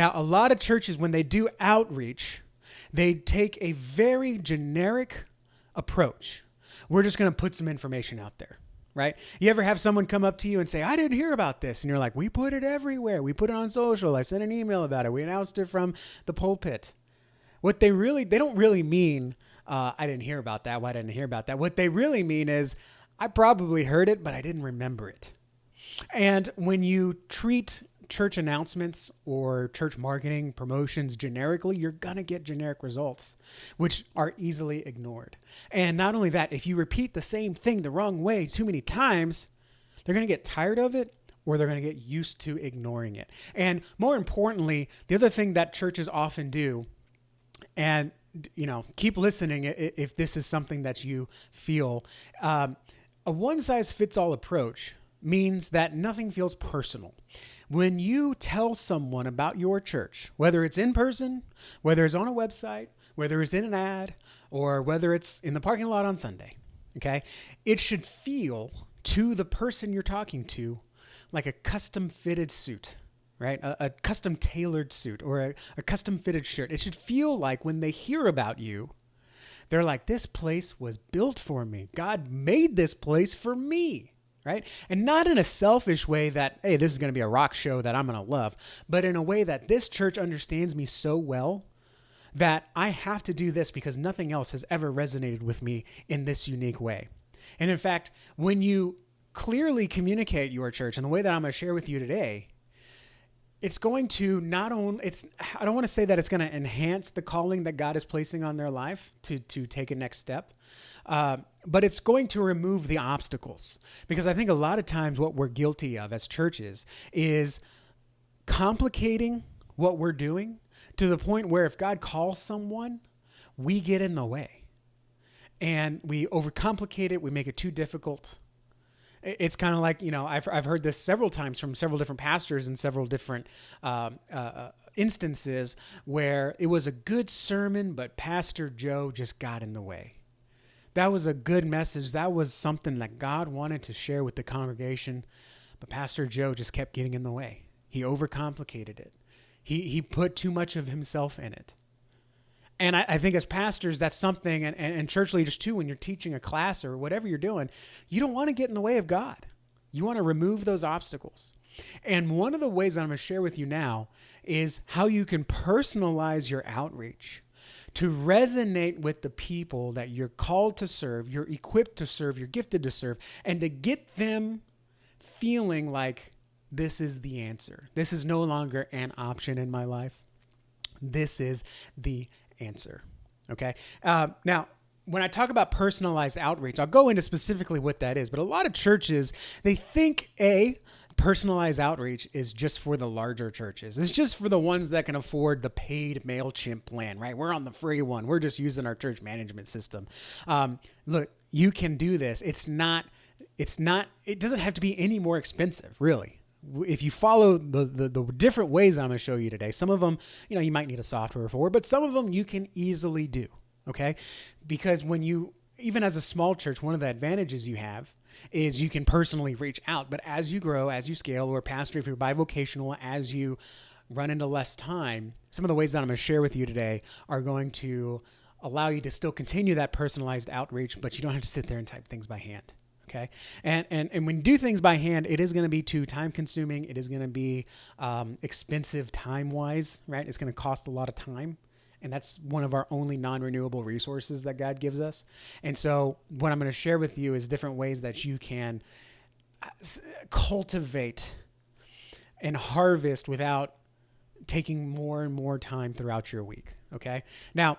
Now, a lot of churches, when they do outreach, they take a very generic approach. We're just going to put some information out there, right? You ever have someone come up to you and say, I didn't hear about this. And you're like, we put it everywhere. We put it on social. I sent an email about it. We announced it from the pulpit. They don't really mean, I didn't hear about that. Why didn't I hear about that? What they really mean is, I probably heard it, but I didn't remember it. And when you treat church announcements or church marketing promotions generically, you're going to get generic results, which are easily ignored. And not only that, if you repeat the same thing the wrong way too many times, they're going to get tired of it, or they're going to get used to ignoring it. And more importantly, the other thing that churches often do, and keep listening if this is something that you feel, a one-size-fits-all approach means that nothing feels personal. When you tell someone about your church, whether it's in person, whether it's on a website, whether it's in an ad, or whether it's in the parking lot on Sunday, okay, it should feel to the person you're talking to like a custom fitted suit, right? A custom tailored suit or a custom fitted shirt. It should feel like when they hear about you, they're like, this place was built for me. God made this place for me. Right? And not in a selfish way that, hey, this is going to be a rock show that I'm going to love, but in a way that this church understands me so well that I have to do this because nothing else has ever resonated with me in this unique way. And in fact, when you clearly communicate your church in the way that I'm going to share with you today, it's going to I don't want to say that it's going to enhance the calling that God is placing on their life to take a next step. But it's going to remove the obstacles, because I think a lot of times what we're guilty of as churches is complicating what we're doing to the point where if God calls someone, we get in the way and we overcomplicate it. We make it too difficult. It's kind of like, I've heard this several times from several different pastors in several different instances where it was a good sermon, but Pastor Joe just got in the way. That was a good message. That was something that God wanted to share with the congregation, but Pastor Joe just kept getting in the way. He overcomplicated it. He put too much of himself in it. And I think as pastors, that's something, and church leaders too, when you're teaching a class or whatever you're doing, you don't want to get in the way of God. You want to remove those obstacles. And one of the ways that I'm going to share with you now is how you can personalize your outreach to resonate with the people that you're called to serve, you're equipped to serve, you're gifted to serve, and to get them feeling like this is the answer. This is no longer an option in my life. This is the answer. Okay. Now, when I talk about personalized outreach, I'll go into specifically what that is, but a lot of churches, they think personalized outreach is just for the larger churches. It's just for the ones that can afford the paid MailChimp plan, right? We're on the free one. We're just using our church management system. Look, you can do this. It doesn't have to be any more expensive, really. If you follow the different ways I'm going to show you today, some of them, you might need a software for, but some of them you can easily do. Okay. Because even as a small church, one of the advantages you have is you can personally reach out. But as you grow, as you scale, or pastor, if you're bivocational, as you run into less time, some of the ways that I'm going to share with you today are going to allow you to still continue that personalized outreach, but you don't have to sit there and type things by hand. Okay. And when you do things by hand, it is going to be too time consuming. It is going to be expensive time wise, right? It's going to cost a lot of time. And that's one of our only non-renewable resources that God gives us. And so what I'm going to share with you is different ways that you can cultivate and harvest without taking more and more time throughout your week. Okay. Now,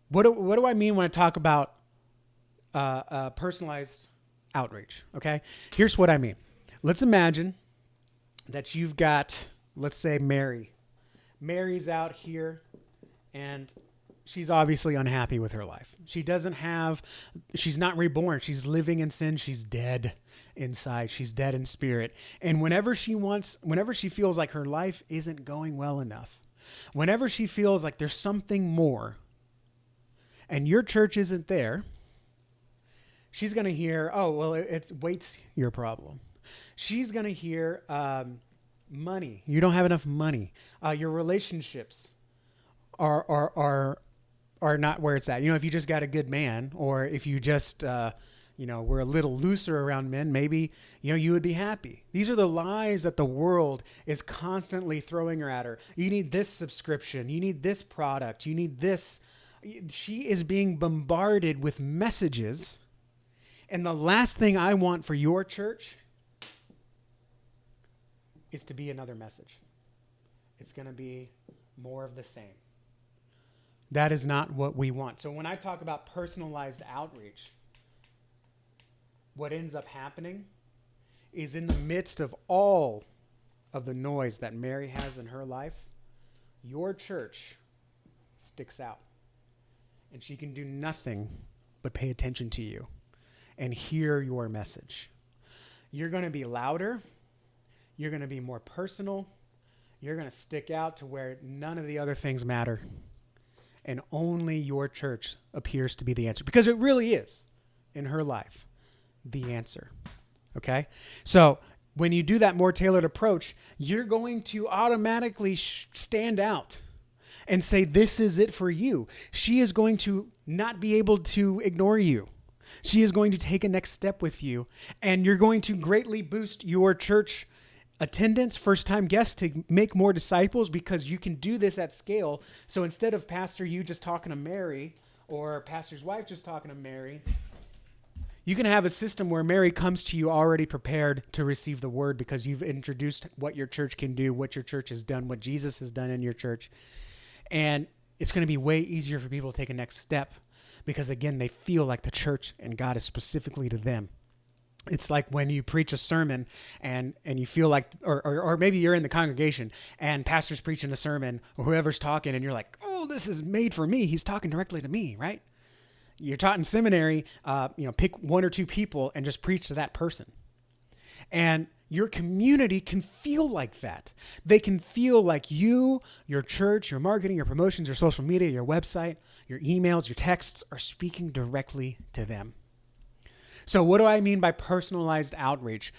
what do I mean when I talk about personalized outreach? Okay. Here's what I mean. Let's imagine that you've got, let's say, Mary. Mary's out here and she's obviously unhappy with her life. She's not reborn. She's living in sin. She's dead inside. She's dead in spirit. And whenever she feels like her life isn't going well enough, whenever she feels like there's something more and your church isn't there, she's going to hear, oh, well, weight's your problem. She's going to hear, Money. You don't have enough money. Your relationships are not where it's at. You know, if you just got a good man, or if you just were a little looser around men, maybe you would be happy. These are the lies that the world is constantly throwing her at her. You need this subscription. You need this product. You need this. She is being bombarded with messages, and the last thing I want for your church is to be another message. It's going to be more of the same. That is not what we want. So when I talk about personalized outreach, what ends up happening is, in the midst of all of the noise that Mary has in her life, your church sticks out. And she can do nothing but pay attention to you and hear your message. You're going to be louder. You're going to be more personal. You're going to stick out to where none of the other things matter. And only your church appears to be the answer, because it really is, in her life, the answer. Okay? So when you do that more tailored approach, you're going to automatically stand out and say, this is it for you. She is going to not be able to ignore you. She is going to take a next step with you, and you're going to greatly boost your church attendance, first-time guests, to make more disciples, because you can do this at scale. So instead of Pastor you just talking to Mary, or Pastor's wife just talking to Mary, you can have a system where Mary comes to you already prepared to receive the word, because you've introduced what your church can do, what your church has done, what Jesus has done in your church. And it's going to be way easier for people to take a next step, because, again, they feel like the church and God is specifically to them. It's like when you preach a sermon and you feel like, or maybe you're in the congregation and pastor's preaching a sermon, or whoever's talking, and you're like, oh, this is made for me. He's talking directly to me, right? You're taught in seminary, pick one or two people and just preach to that person. And your community can feel like that. They can feel like you, your church, your marketing, your promotions, your social media, your website, your emails, your texts are speaking directly to them. So what do I mean by personalized outreach?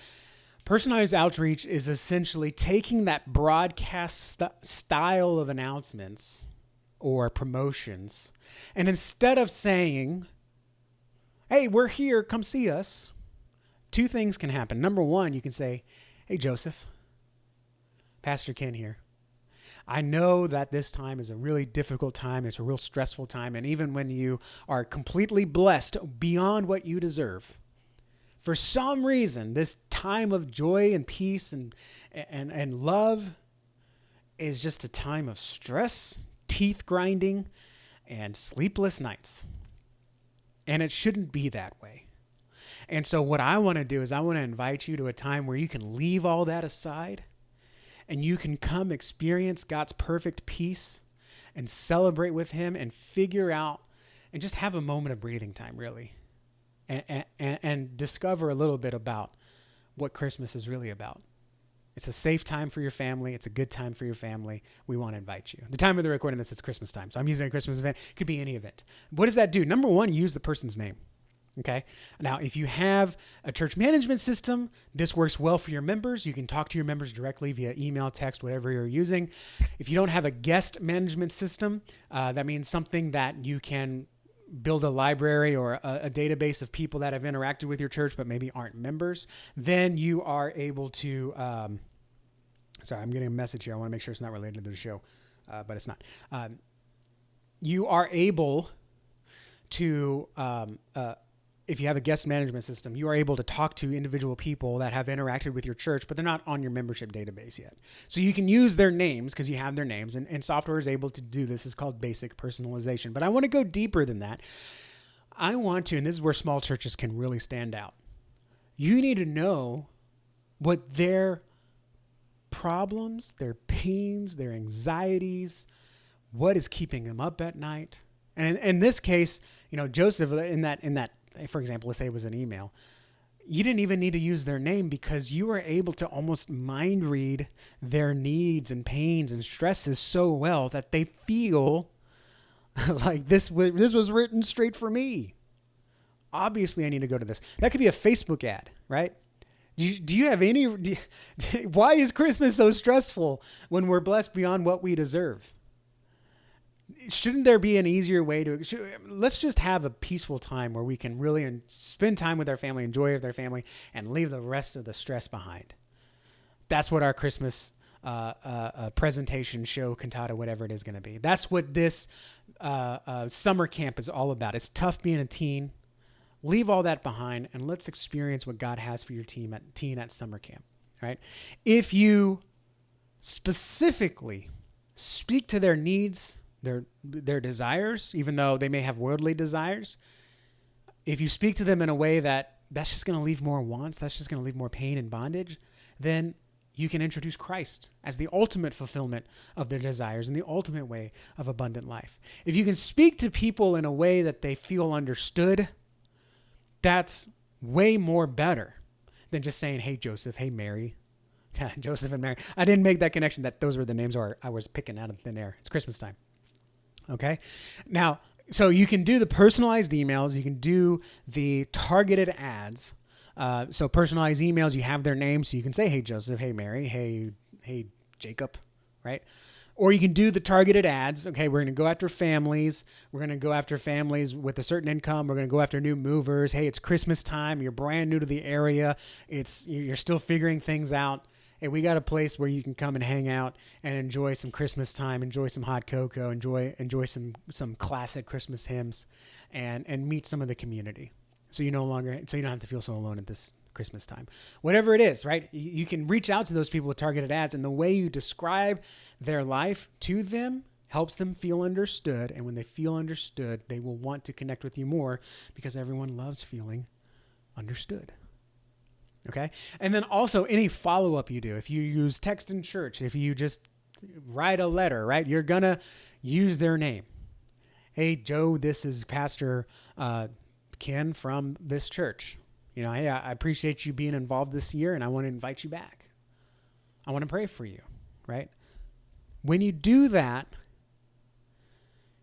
Personalized outreach is essentially taking that broadcast style of announcements or promotions, and instead of saying, hey, we're here, come see us, two things can happen. Number one, you can say, hey, Joseph, Pastor Ken here. I know that this time is a really difficult time. It's a real stressful time. And even when you are completely blessed beyond what you deserve, for some reason, this time of joy and peace and love is just a time of stress, teeth grinding, and sleepless nights. And it shouldn't be that way. And so what I want to do is I want to invite you to a time where you can leave all that aside, and you can come experience God's perfect peace and celebrate with him and figure out and just have a moment of breathing time, really, and discover a little bit about what Christmas is really about. It's a safe time for your family. It's a good time for your family. We want to invite you. The time of the recording this, it's Christmas time. So I'm using a Christmas event. It could be any event. What does that do? Number one, use the person's name. Okay. Now, if you have a church management system, this works well for your members. You can talk to your members directly via email, text, whatever you're using. If you don't have a guest management system, that means something that you can build a library or a database of people that have interacted with your church but maybe aren't members. Then you are able to, sorry, I'm getting a message here. I want to make sure it's not related to the show, but it's not. You are able to, if you have a guest management system, you are able to talk to individual people that have interacted with your church, but they're not on your membership database yet. So you can use their names because you have their names, and software is able to do this. It's called basic personalization. But I want to go deeper than that. I want to, and this is where small churches can really stand out. You need to know what their problems, their pains, their anxieties, what is keeping them up at night. And in this case, Joseph, in that, for example, let's say it was an email, you didn't even need to use their name because you were able to almost mind read their needs and pains and stresses so well that they feel like this was written straight for me. Obviously, I need to go to this. That could be a Facebook ad, right? Do you have any? Why is Christmas so stressful when we're blessed beyond what we deserve? Shouldn't there be an easier way let's just have a peaceful time where we can really spend time with our family, enjoy with our family, and leave the rest of the stress behind. That's what our Christmas presentation, show, cantata, whatever it is going to be. That's what this summer camp is all about. It's tough being a teen. Leave all that behind and let's experience what God has for your teen at summer camp, right? If you specifically speak to their needs, their desires, even though they may have worldly desires, if you speak to them in a way that's just going to leave more wants, that's just going to leave more pain and bondage, then you can introduce Christ as the ultimate fulfillment of their desires and the ultimate way of abundant life. If you can speak to people in a way that they feel understood, that's way more better than just saying, hey, Joseph, hey, Mary. Joseph and Mary. I didn't make that connection that those were the names I was picking out of thin air. It's Christmas time. Okay. Now, so you can do the personalized emails. You can do the targeted ads. So personalized emails, you have their names. So you can say, hey, Joseph, hey, Mary, hey, Jacob, right? Or you can do the targeted ads. Okay, we're going to go after families. We're going to go after families with a certain income. We're going to go after new movers. Hey, it's Christmas time. You're brand new to the area. You're still figuring things out. Hey, we got a place where you can come and hang out and enjoy some Christmas time, enjoy some hot cocoa, enjoy some classic Christmas hymns, and meet some of the community. So you don't have to feel so alone at this Christmas time. Whatever it is, right? You can reach out to those people with targeted ads, and the way you describe their life to them helps them feel understood. And when they feel understood, they will want to connect with you more because everyone loves feeling understood. Okay? And then also any follow-up you do, if you use text in church, if you just write a letter, right? You're going to use their name. Hey, Joe, this is Pastor Ken from this church. Hey, I appreciate you being involved this year, and I want to invite you back. I want to pray for you, right? When you do that,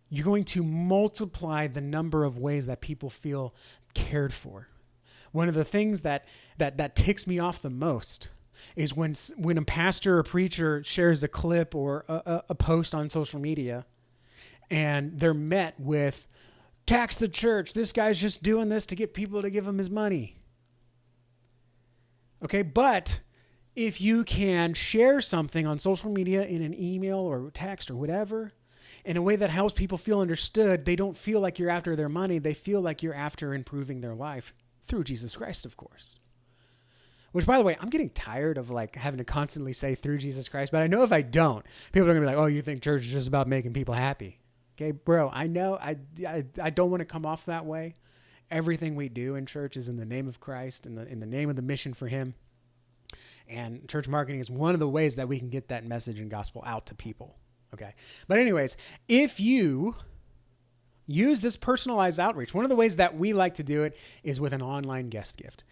you're going to multiply the number of ways that people feel cared for. One of the things that ticks me off the most is when a pastor or preacher shares a clip or a post on social media, and they're met with, tax the church. This guy's just doing this to get people to give him his money. Okay, but if you can share something on social media in an email or text or whatever, in a way that helps people feel understood, they don't feel like you're after their money. They feel like you're after improving their life through Jesus Christ, of course. Which, by the way, I'm getting tired of having to constantly say through Jesus Christ, but I know if I don't, people are going to be like, oh, you think church is just about making people happy. Okay, bro, I know I don't want to come off that way. Everything we do in church is in the name of Christ, in the name of the mission for him. And church marketing is one of the ways that we can get that message and gospel out to people. Okay. But anyways, if you use this personalized outreach, one of the ways that we like to do it is with an online guest gift.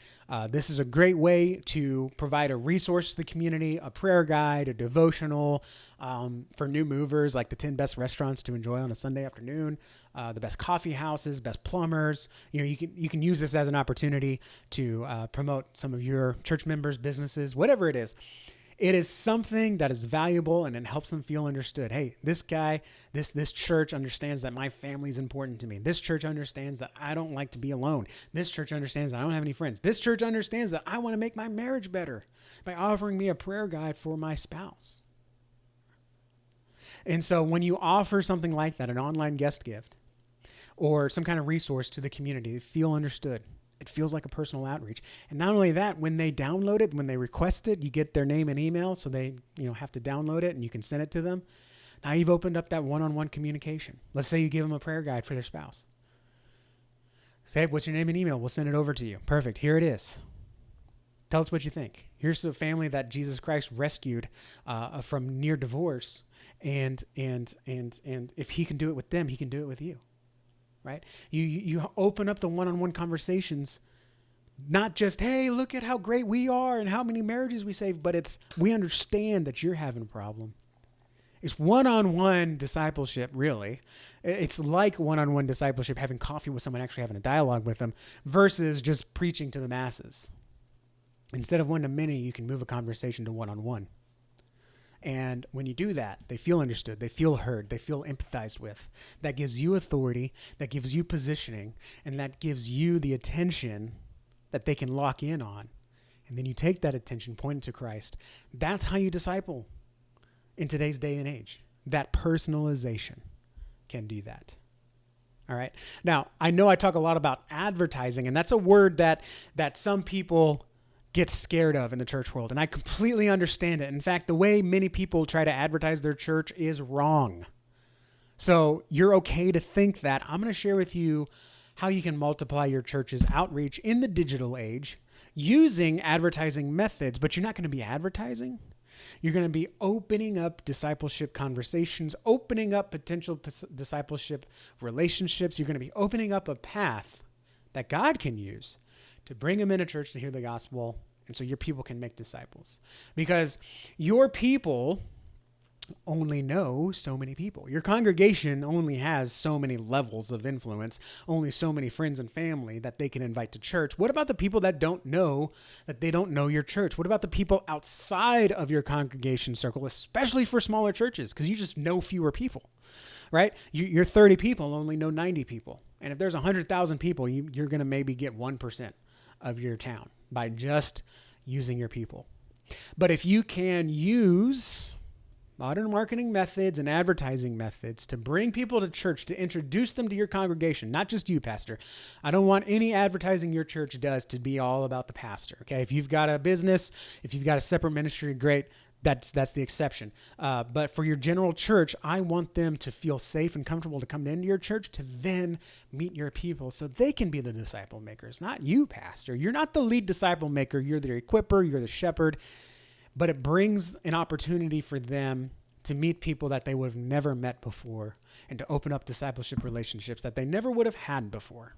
This is a great way to provide a resource to the community, a prayer guide, a devotional for new movers, like the 10 best restaurants to enjoy on a Sunday afternoon, the best coffee houses, best plumbers. You can use this as an opportunity to promote some of your church members' businesses, whatever it is. It is something that is valuable and it helps them feel understood. Hey, this guy, this church understands that my family is important to me. This church understands that I don't like to be alone. This church understands that I don't have any friends. This church understands that I want to make my marriage better by offering me a prayer guide for my spouse. And so when you offer something like that, an online guest gift or some kind of resource to the community, they feel understood. It feels like a personal outreach. And not only that, when they download it, when they request it, you get their name and email, so they have to download it and you can send it to them. Now you've opened up that one-on-one communication. Let's say you give them a prayer guide for their spouse. Say, what's your name and email? We'll send it over to you. Perfect. Here it is. Tell us what you think. Here's a family that Jesus Christ rescued from near divorce, and if he can do it with them, he can do it with you. Right? You open up the one-on-one conversations, not just, hey, look at how great we are and how many marriages we saved, but it's, we understand that you're having a problem. It's one-on-one discipleship, really. It's like one-on-one discipleship, having coffee with someone, actually having a dialogue with them, versus just preaching to the masses. Instead of one to many, you can move a conversation to one-on-one. And when you do that, they feel understood, they feel heard, they feel empathized with. That gives you authority, that gives you positioning, and that gives you the attention that they can lock in on. And then you take that attention, point it to Christ. That's how you disciple in today's day and age. That personalization can do that. All right. Now, I know I talk a lot about advertising, and that's a word that some people get scared of in the church world. And I completely understand it. In fact, the way many people try to advertise their church is wrong. So you're okay to think that. I'm going to share with you how you can multiply your church's outreach in the digital age using advertising methods, but you're not going to be advertising. You're going to be opening up discipleship conversations, opening up potential discipleship relationships. You're going to be opening up a path that God can use to bring them into church to hear the gospel, and so your people can make disciples. Because your people only know so many people. Your congregation only has so many levels of influence, only so many friends and family that they can invite to church. What about the people that don't know that they don't know your church? What about the people outside of your congregation circle, especially for smaller churches, because you just know fewer people, right? Your 30 people only know 90 people. And if there's 100,000 people, you're going to maybe get 1% of your town by just using your people. But if you can use modern marketing methods and advertising methods to bring people to church, to introduce them to your congregation, not just you, pastor. I don't want any advertising your church does to be all about the pastor. Okay. If you've got a business, if you've got a separate ministry, great. That's the exception. But for your general church, I want them to feel safe and comfortable to come into your church to then meet your people so they can be the disciple makers, not you, pastor. You're not the lead disciple maker. You're the equiper. You're the shepherd. But it brings an opportunity for them to meet people that they would have never met before and to open up discipleship relationships that they never would have had before.